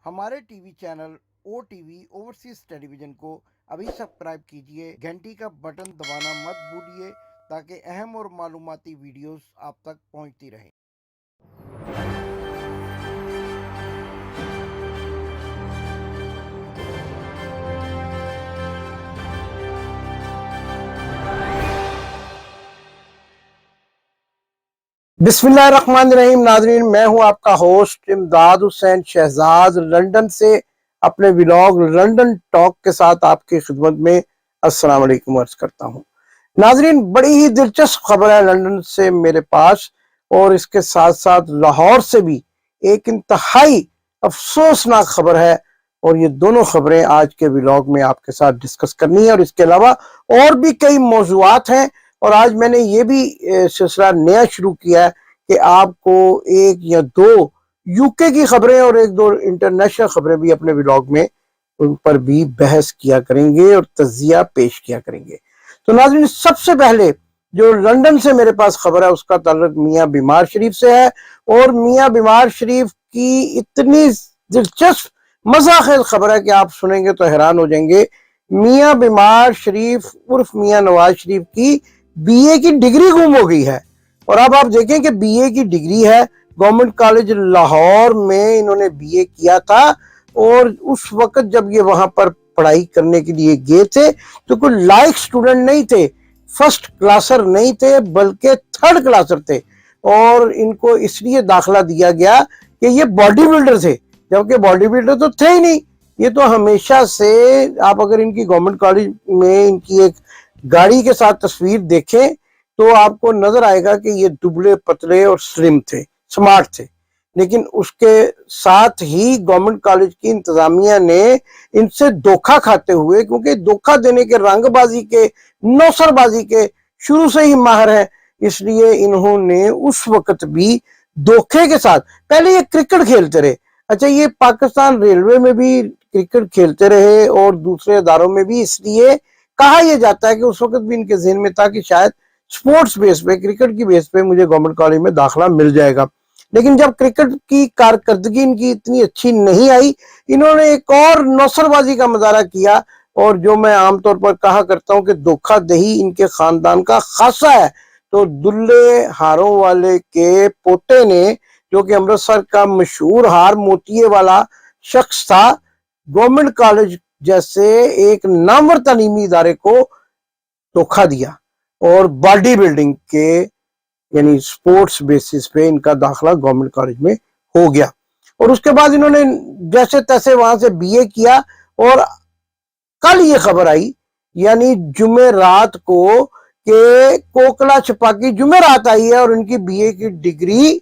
हमारे TV channel ओ TV overseas television को अभी सब्सक्राइब कीजिए, घंटी का बटन दबाना मत भूलिए ताकि अहम और मालूमाती वीडियोस आप तक पहुंचती रहें। बिस्मिल्लाहिर्रहमानिर्रहीम। नाज़रीन, मैं हूं आपका होस्ट इमदाद हुसैन शहजाद, लंदन से अपने व्लॉग लंदन टॉक के साथ आपकी खिदमत में अस्सलाम वालेकुम अर्ज करता हूं। नाज़रीन, बड़ी ही दिलचस्प खबर है लंदन से मेरे पास, और इसके साथ साथ लाहौर से भी एक इंतहाई अफसोसनाक खबर है, और ये दोनों खबरें आज के व्लॉग में आपके साथ डिस्कस करनी है। और इसके अलावा और भी कई मौज़ूआत हैं, और आज मैंने ये भी सिलसिला नया शुरू किया है कि आपको एक या दो यूके की खबरें और एक दो इंटरनेशनल खबरें भी अपने व्लॉग में उन पर भी बहस किया करेंगे और तजिया पेश किया करेंगे। तो नाज़रीन, सबसे पहले जो लंदन से मेरे पास खबर है उसका ताल्लुक मियाँ बीमार शरीफ से है, और मियाँ बीमार शरीफ की इतनी दिलचस्प मज़ाक़ेज़ खबर है कि आप सुनेंगे तो हैरान हो जाएंगे। मियाँ बीमार शरीफ उर्फ मियाँ नवाज शरीफ की बीए की डिग्री गुम हो गई है। और अब आप देखें कि बीए की डिग्री है, गवर्नमेंट कॉलेज लाहौर में इन्होंने बीए किया था, और उस वक्त जब ये वहां पर पढ़ाई करने के लिए गए थे तो कोई लायक स्टूडेंट नहीं थे, फर्स्ट क्लासर नहीं थे, बल्कि थर्ड क्लासर थे, और इनको इसलिए दाखिला दिया गया कि ये बॉडी बिल्डर थे, जबकि बॉडी बिल्डर तो थे ही नहीं। ये तो हमेशा से, आप अगर इनकी गवर्नमेंट कॉलेज में इनकी एक गाड़ी के साथ तस्वीर देखें तो आपको नजर आएगा कि ये दुबले पतले और स्लिम थे, स्मार्ट थे। लेकिन उसके साथ ही गवर्नमेंट कॉलेज की इंतजामिया ने इनसे धोखा खाते हुए, क्योंकि धोखा देने के, रंगबाजी के, नौसरबाजी के शुरू से ही माहिर है, इसलिए इन्होंने उस वक्त भी धोखे के साथ, पहले ये क्रिकेट खेलते रहे। अच्छा, ये पाकिस्तान रेलवे में भी क्रिकेट खेलते रहे और दूसरे अदारों में भी, इसलिए कहा यह जाता है कि उस वक्त भी इनके ज़हन में था कि शायद स्पोर्ट्स बेस पे, क्रिकेट की बेस पे मुझे गवर्नमेंट कॉलेज में दाखिला मिल जाएगा। लेकिन जब क्रिकेट की कारकर्दगी इनकी इतनी अच्छी नहीं आई, इन्होंने एक और नौसरबाजी का मुजाहरा किया, और जो मैं आमतौर पर कहा करता हूं कि धोखाधही इनके खानदान का खासा है। तो दुल्ले हारों वाले के पोते ने, जो कि अमृतसर का मशहूर हार मोतिये वाला शख्स था, गवर्नमेंट कॉलेज जैसे एक नामवर तालीमी इदारे को धोखा दिया, और बॉडी बिल्डिंग के यानी स्पोर्ट्स बेसिस पे इनका दाखिला गवर्नमेंट कॉलेज में हो गया। और उसके बाद इन्होंने जैसे तैसे वहां से बीए किया, और कल ये खबर आई, यानी जुमे रात को, कि कोकला छपाकी जुमे रात आई है और इनकी बीए की डिग्री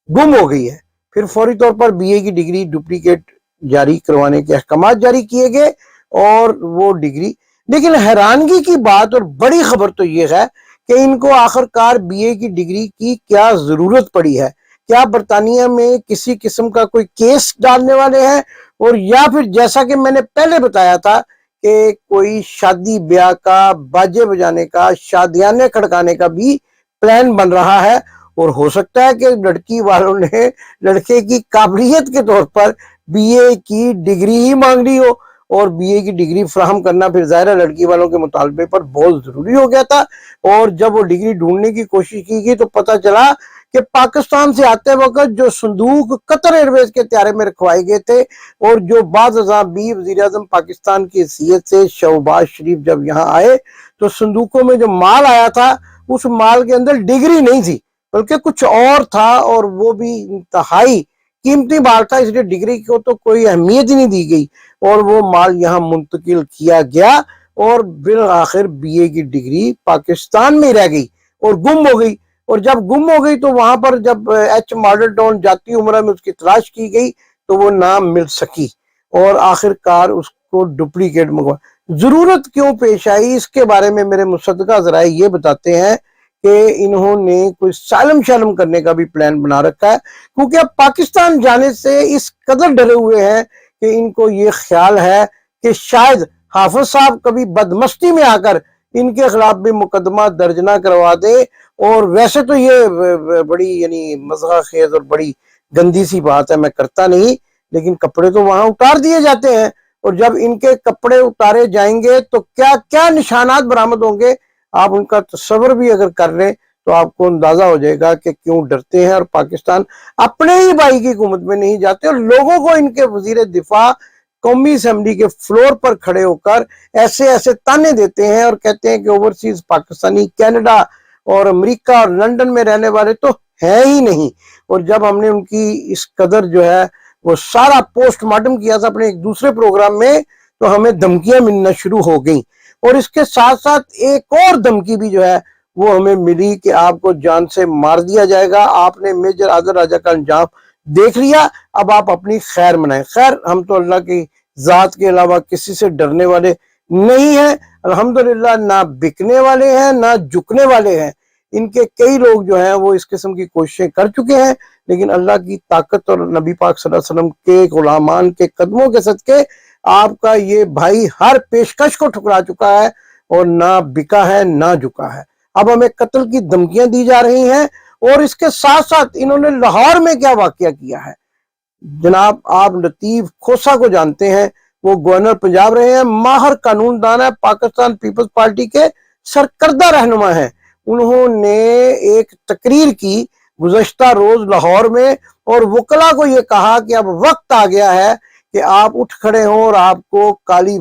गुम हो गई है। फिर फौरी तौर पर बीए की डिग्री डुप्लीकेट जारी करवाने के अहकाम जारी किए गए, और वो डिग्री, लेकिन हैरानगी की बात और बड़ी खबर तो ये है कि इनको आखिरकार बीए की डिग्री की क्या जरूरत पड़ी है। क्या बरतानिया में किसी किस्म का कोई केस डालने वाले हैं, और या फिर जैसा कि मैंने पहले बताया था कि कोई शादी ब्याह का, बाजे बजाने का, शादियाने खड़काने का भी प्लान बन रहा है। और हो सकता है कि लड़की वालों ने लड़के की काबिलियत के तौर पर बीए की डिग्री ही मांग ली हो, और बीए की डिग्री फराहम करना फिर ज़ाहिर है लड़की वालों के मुतालबे पर बहुत ज़रूरी हो गया था। और जब वो डिग्री ढूंढने की कोशिश की गई तो पता चला कि पाकिस्तान से आते वक्त जो संदूक कतर एयरवेज के त्यारे में रखवाए गए थे, और जो बाद भी वज़ीर आज़म पाकिस्तान की हैसियत से शहबाज शरीफ जब यहाँ आए तो संदूकों में जो माल आया था, उस माल के अंदर डिग्री नहीं थी, बल्कि कुछ और था, और वो भी इंतहाई कीमती माल था, इसलिए डिग्री को तो कोई अहमियत ही नहीं दी गई, और वो माल यहाँ मुंतकिल किया गया, और बिल आखिर बीए की डिग्री पाकिस्तान में रह गई और गुम हो गई। और जब गुम हो गई तो वहां पर जब एच मॉडल टाउन जाती उम्र में उसकी तलाश की गई तो वो ना मिल सकी, और आखिरकार उसको डुप्लीकेट मंगवा। जरूरत क्यों पेश आई, इसके बारे में मेरे मुसद्दका ज़राए ये बताते हैं कि इन्होंने कोई सालम शालम करने का भी प्लान बना रखा है, क्योंकि अब पाकिस्तान जाने से इस कदर डरे हुए हैं कि इनको ये ख्याल है कि शायद हाफिज साहब कभी बदमस्ती में आकर इनके खिलाफ भी मुकदमा दर्ज ना करवा दे। और वैसे तो ये बड़ी यानी मज़ाक़ खेज़ और बड़ी गंदी सी बात है, मैं करता नहीं, لیکن کپڑے تو وہاں اتار دیے جاتے ہیں، اور جب ان کے کپڑے اتارے جائیں گے تو کیا کیا نشانات برآمد ہوں گے، آپ ان کا تصور بھی اگر کر لیں تو آپ کو اندازہ ہو جائے گا کہ کیوں ڈرتے ہیں، اور پاکستان اپنے ہی بھائی کی حکومت میں نہیں جاتے، اور لوگوں کو ان کے وزیر دفاع قومی اسمبلی کے فلور پر کھڑے ہو کر ایسے ایسے تانے دیتے ہیں اور کہتے ہیں کہ اوورسیز پاکستانی کینیڈا اور امریکہ اور لنڈن میں رہنے والے تو ہیں ہی نہیں۔ اور جب ہم نے ان کی اس قدر جو ہے وہ سارا پوسٹ مارٹم کیا تھا اپنے ایک دوسرے پروگرام میں، تو ہمیں دھمکیاں ملنا شروع ہو گئیں، اور اس کے ساتھ ساتھ ایک اور دھمکی بھی جو ہے وہ ہمیں ملی کہ آپ کو جان سے مار دیا جائے گا، آپ نے میجر عادل راجہ کا انجام دیکھ لیا، اب آپ اپنی خیر منائیں۔ خیر ہم تو اللہ کی ذات کے علاوہ کسی سے ڈرنے والے نہیں ہیں، الحمدللہ، نہ بکنے والے ہیں نہ جھکنے والے ہیں۔ ان کے کئی لوگ جو ہیں وہ اس قسم کی کوششیں کر چکے ہیں، لیکن اللہ کی طاقت اور نبی پاک صلی اللہ علیہ وسلم کے غلامان کے قدموں کے صدقے آپ کا یہ بھائی ہر پیشکش کو ٹھکرا چکا ہے، اور نہ بکا ہے نہ جھکا ہے۔ اب ہمیں قتل کی دھمکیاں دی جا رہی ہیں، اور اس کے ساتھ ساتھ انہوں نے لاہور میں کیا واقعہ کیا ہے۔ جناب آپ لطیف کھوسہ کو جانتے ہیں، وہ گورنر پنجاب رہے ہیں، ماہر قانون دان ہے، پاکستان پیپلز پارٹی کے سرکردہ رہنما ہیں۔ انہوں نے ایک تقریر کی گزشتہ روز لاہور میں، اور وکلا کو یہ کہا کہ اب وقت آ گیا ہے کہ آپ اٹھ کھڑے ہوں، اور آپ کو کالی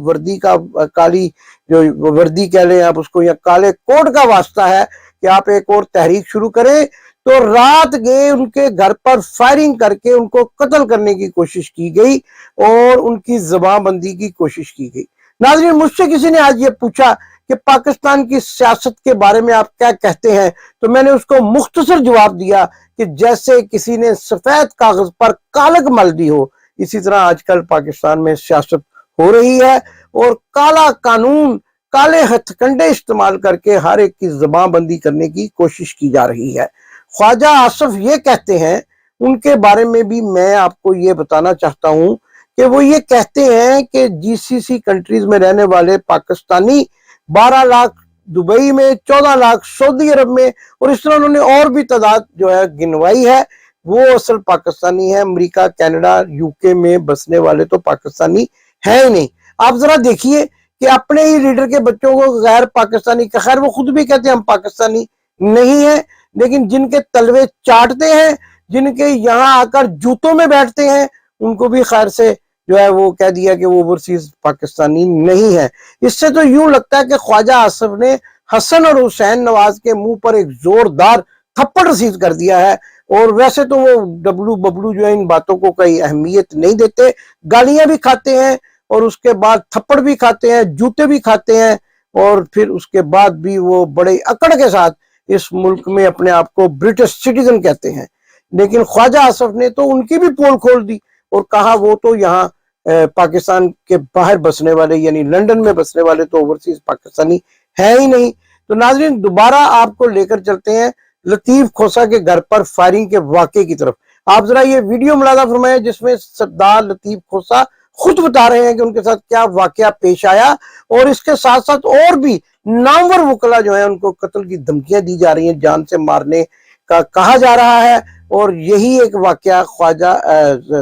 جو وردی کہہ لیں آپ اس کو، یا کالے کوٹ کا واسطہ ہے کہ آپ ایک اور تحریک شروع کریں۔ تو رات گئے ان کے گھر پر فائرنگ کر کے ان کو قتل کرنے کی کوشش کی گئی، اور ان کی زبان بندی کی کوشش کی گئی۔ ناظرین، مجھ سے کسی نے آج یہ پوچھا کہ پاکستان کی سیاست کے بارے میں آپ کیا کہتے ہیں، تو میں نے اس کو مختصر جواب دیا کہ جیسے کسی نے سفید کاغذ پر کالک مل دی ہو، اسی طرح آج کل پاکستان میں سیاست ہو رہی ہے، اور کالا قانون، کالے ہتھ کنڈے استعمال کر کے ہر ایک کی زبان بندی کرنے کی کوشش کی جا رہی ہے۔ خواجہ آصف یہ کہتے ہیں، ان کے بارے میں بھی میں آپ کو یہ بتانا چاہتا ہوں کہ وہ یہ کہتے ہیں کہ جی سی سی کنٹریز میں رہنے والے پاکستانی 12 لاکھ دبئی میں، 14 لاکھ سعودی عرب میں، اور اس طرح انہوں نے اور بھی تعداد جو ہے گنوائی ہے، وہ اصل پاکستانی ہے۔ امریکہ، کینیڈا، یو کے میں بسنے والے تو پاکستانی ہیں ہی نہیں۔ آپ ذرا دیکھیے کہ اپنے ہی لیڈر کے بچوں کو غیر پاکستانی، خیر وہ خود بھی کہتے ہیں ہم پاکستانی نہیں ہیں، لیکن جن کے تلوے چاٹتے ہیں، جن کے یہاں آ کر جوتوں میں بیٹھتے ہیں، ان کو بھی خیر سے جو ہے وہ کہہ دیا کہ وہ اوورسیز پاکستانی نہیں ہے۔ اس سے تو یوں لگتا ہے کہ خواجہ آصف نے حسن اور حسین نواز کے منہ پر ایک زوردار تھپڑ رسید کر دیا ہے، اور ویسے تو وہ ڈبلو ببلو جو ہے ان باتوں کو کوئی اہمیت نہیں دیتے، گالیاں بھی کھاتے ہیں، اور اس کے بعد تھپڑ بھی کھاتے ہیں، جوتے بھی کھاتے ہیں، اور پھر اس کے بعد بھی وہ بڑے اکڑ کے ساتھ اس ملک میں اپنے آپ کو برٹش سٹیزن کہتے ہیں۔ لیکن خواجہ آصف نے تو ان کی بھی پول کھول دی، اور کہا وہ تو یہاں پاکستان کے باہر بسنے والے، یعنی لنڈن میں بسنے والے تو اوورسیز پاکستانی ہے ہی نہیں۔ تو ناظرین، دوبارہ آپ کو لے کر چلتے ہیں لطیف کھوسہ کے گھر پر فائرنگ کے واقعے کی طرف۔ آپ ذرا یہ ویڈیو ملاحظہ فرمائیں جس میں سردار لطیف کھوسہ خود بتا رہے ہیں کہ ان کے ساتھ کیا واقعہ پیش آیا، اور اس کے ساتھ ساتھ اور بھی نامور وکلا جو ہیں ان کو قتل کی دھمکیاں دی جا رہی ہیں، جان سے مارنے کا کہا جا رہا ہے، اور یہی ایک واقعہ خواجہ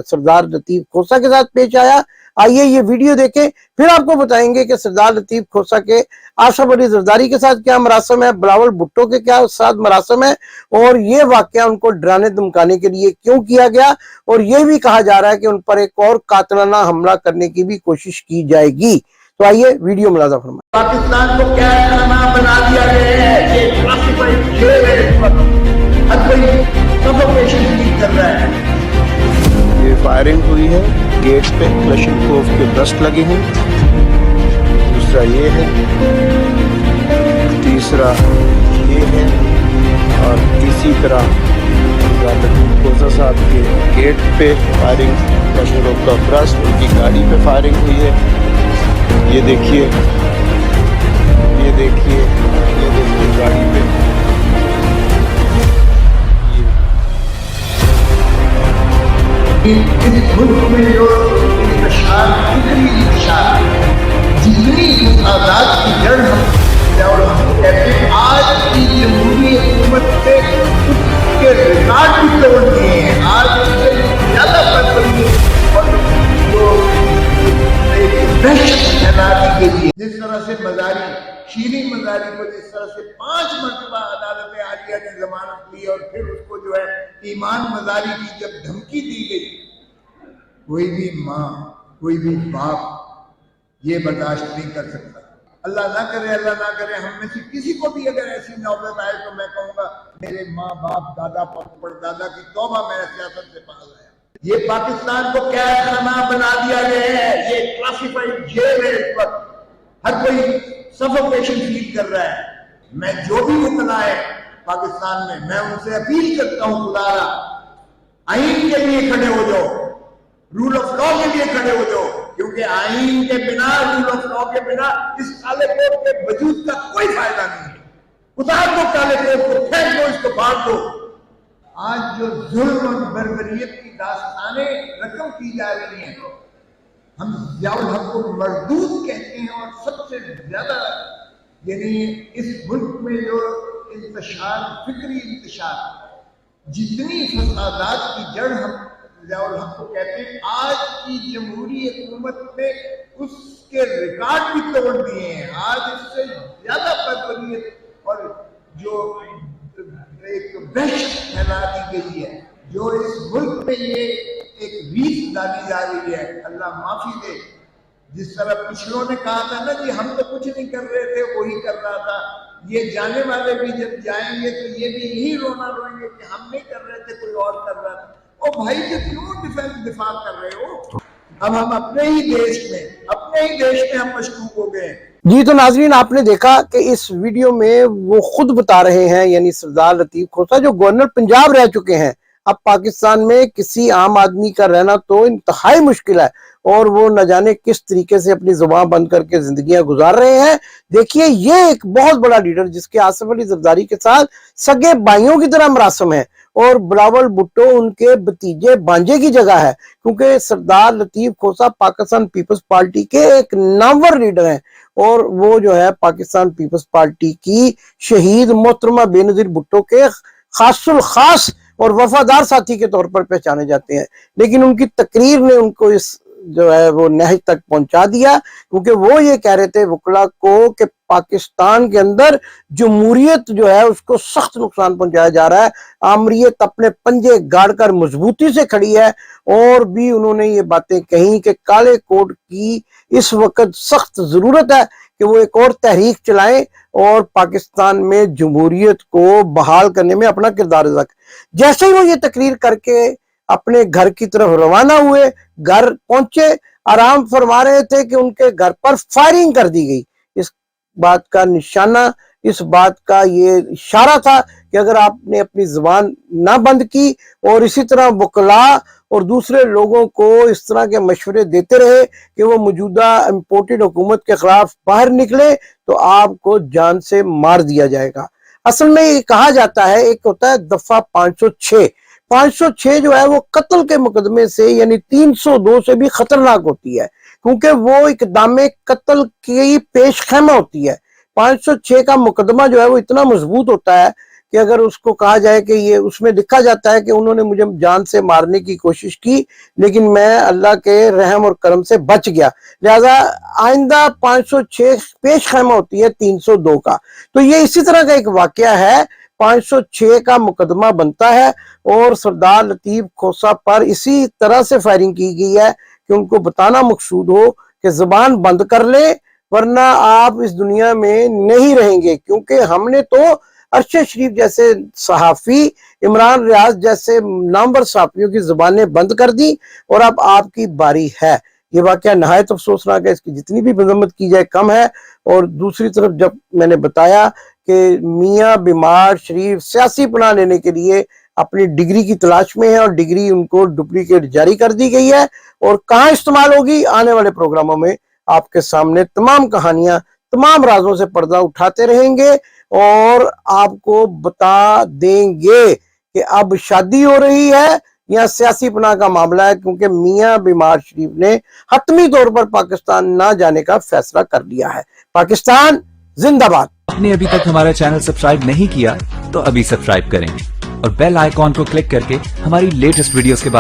سردار لطیف کھوسہ کے ساتھ پیش آیا۔ آئیے یہ ویڈیو دیکھیں، پھر آپ کو بتائیں گے کہ سردار لطیف کھوسہ کے آصف علی زرداری کے ساتھ کیا مراسم ہے، بلاول بھٹو کے کیا ساتھ مراسم ہے، اور یہ واقعہ ان کو ڈرانے دھمکانے کے لیے کیوں کیا گیا، اور یہ بھی کہا جا رہا ہے کہ ان پر ایک اور قاتلانہ حملہ کرنے کی بھی کوشش کی جائے گی۔ تو آئیے ویڈیو ملاحظہ فرمائیں۔ پاکستان کو کیا نام بنا دیا گیا ہے کہ کلاسیفائڈ کھیل ہے، اس وقت ہر کوئی سفوکیشن فیل کر رہا ہے۔ یہ فائرنگ ہوئی ہے گیٹ پہ، کلشنکوف کے برسٹ لگے ہیں، دوسرا یہ ہے، تیسرا یہ ہے، اور اسی طرح لطیف کھوسہ صاحب کے گیٹ پہ فائرنگ، کلشنکوف کا برسٹ، ان کی گاڑی پہ فائرنگ ہوئی ہے۔ یہ دیکھیے، یہ دیکھیے، یہ دیکھیے گاڑی پہ، اس ملک میں جو انتشار، فکری انتشار، جتنی مساوات کی جڑ ہم کہتے ہیں، آج کی جمہوری حکومت سے اس کے ریکارڈ بھی توڑ دیے ہیں۔ آج اس سے زیادہ بدتمیزی اور वहशत फैला दी गई है। जिस तरह से मजारी शीरी मजारी को जिस तरह से 5 मरतबा अदालत आलिया ने जमानत ली और फिर उसको जो है ईमान मजारी की जब धमकी दी गई, कोई भी माँ कोई भी बाप ये बर्दाश्त नहीं कर सकता। अल्लाह ना करे हम में से किसी को भी अगर ऐसी नौबत आए तो मैं कहूँगा मेरे माँ बाप दादा परदादा की तौबा मैं सियासत से पास आया। ये पाकिस्तान को कैद खाना बना दिया गया है, ये क्लासिफाइड जेल है। इस वक्त हर कोई सफोकेशन फील कर रहा है। मैं जो भी मुतला है पाकिस्तान में, मैं उनसे अपील करता हूँ खुदारा आईन के लिए खड़े हो जाओ, रूल ऑफ लॉ के लिए खड़े हो जाओ, क्योंकि आईन के बिना रूल ऑफ लॉ के बिना इस काले कोट के वजूद का कोई फायदा नहीं है। उतार दो काले कोट को, फेंक दो इसको, बांट दो। आज जो जुल्म और बर्बरियत की दास्तानें रकम की जा रही हैं, हम ज़ियाउल हक को मरदूद कहते हैं और सबसे ज्यादा यानी इस मुल्क में जो इंतशार फिक्री इंतशार जितनी फसादात की जड़ हम ज़ियाउल हक को कहते हैं, आज की जमहूरी हुकूमत ने उसके रिकॉर्ड भी तोड़ दिए हैं। आज इससे ज्यादा बर्बरियत और जो एक वहशत फैला दी गई है, जो इस मुल्क में ये एक रीत डाली जा रही है, अल्लाह माफी दे। जिस तरह पिछलों ने कहा था ना जी हम तो कुछ नहीं कर रहे थे, वही कर रहा था, ये जाने वाले भी जब जाएंगे तो ये भी यही रोना रोएंगे कि हम नहीं कर रहे थे, कोई और कर रहा था। ओ भाई तो क्यों दिफा कर रहे हो? अब हम अपने ही देश में हम मशकूक हो गए। जी तो नाजरीन, आपने देखा कि इस वीडियो में वो खुद बता रहे हैं, यानी सरदार लतीफ खोसा जो गवर्नर पंजाब रह चुके हैं, अब पाकिस्तान में किसी आम आदमी का रहना तो इंतहाई मुश्किल है और वो न जाने किस तरीके से अपनी जुबान बंद करके जिंदगियां गुजार रहे हैं। देखिए ये एक बहुत बड़ा लीडर जिसके आसिफ अली जरदारी के साथ सगे भाइयों की तरह मरासम है और बिलावल भुट्टो उनके भतीजे भांजे की जगह है, क्योंकि सरदार लतीफ खोसा पाकिस्तान पीपल्स पार्टी के एक नामवर लीडर हैं और वो जो है पाकिस्तान पीपल्स पार्टी की शहीद मोहतरमा बेनजीर भुट्टो के खासुल खास और वफादार साथी के तौर पर पहचाने जाते हैं। लेकिन उनकी तकरीर ने उनको इस जो है वो नहज तक पहुंचा दिया, क्योंकि वो ये कह रहे थे वकला को कि पाकिस्तान के अंदर जमहूरियत जो है उसको सख्त नुकसान पहुंचाया जा रहा है, आमरीत अपने पंजे गाड़कर मजबूती से खड़ी है। और भी उन्होंने ये बातें कही कि काले कोट की इस वक्त सख्त जरूरत है कि वो एक और तहरीक चलाएं और पाकिस्तान में जमहूरियत को बहाल करने में अपना किरदार अदा करें। जैसे ही वो ये तकरीर करके अपने घर की तरफ रवाना हुए, घर पहुंचे, आराम फरमा रहे थे कि उनके घर पर फायरिंग कर दी गई। इस बात का निशाना, इस बात का ये इशारा था कि अगर आपने अपनी जुबान ना बंद की और इसी तरह वकला और दूसरे लोगों को इस तरह के मशवरे देते रहे कि वो मौजूदा इम्पोर्टेड हुकूमत के खिलाफ बाहर निकले तो आपको जान से मार दिया जाएगा। असल में ये कहा जाता है, एक होता है दफा 506 जो है वो कत्ल के मुकदमे से यानी 302 से भी खतरनाक होती है, क्योंकि वो इकदामे कत्ल की पेश खैमा होती है। 506 का मुकदमा जो है वो इतना मजबूत होता है कि अगर उसको कहा जाए कि ये उसमें लिखा जाता है कि उन्होंने मुझे जान से मारने की कोशिश की लेकिन मैं अल्लाह के रहम और करम से बच गया, लिहाजा आइंदा 506 पेश खैमा होती है 302 का। तो ये इसी तरह का एक वाकया है। 506 का मुकदमा बनता है और सरदार लतीफ खोसा पर इसी तरह से फायरिंग की गई है कि उनको बताना मकसूद हो कि जुबान बंद कर ले वरना आप इस दुनिया में नहीं रहेंगे, क्योंकि हमने तो अरशद शरीफ जैसे सहाफी, इमरान रियाज जैसे नामवर सहाफियों की जुबानें बंद कर दी और अब आपकी बारी है। ये वाकया नहायत अफसोसनाक है, इसकी जितनी भी मजम्मत की जाए कम है। और दूसरी तरफ जब मैंने बताया कि मियाँ बीमार शरीफ सियासी पनाह लेने के लिए अपनी डिग्री की तलाश में है और डिग्री उनको डुप्लीकेट जारी कर दी गई है और कहाँ इस्तेमाल होगी, आने वाले प्रोग्रामों में आपके सामने तमाम कहानियां, तमाम राजों से पर्दा उठाते रहेंगे और आपको बता देंगे कि अब शादी हो रही है या सियासी पनाह का मामला है, क्योंकि मियाँ बीमार शरीफ ने हतमी तौर पर पाकिस्तान ना जाने का फैसला कर लिया है। पाकिस्तान जिंदाबाद। आपने अभी तक हमारा चैनल सब्सक्राइब नहीं किया तो अभी सब्सक्राइब करें और बेल आइकॉन को क्लिक करके हमारी लेटेस्ट वीडियोस के बाद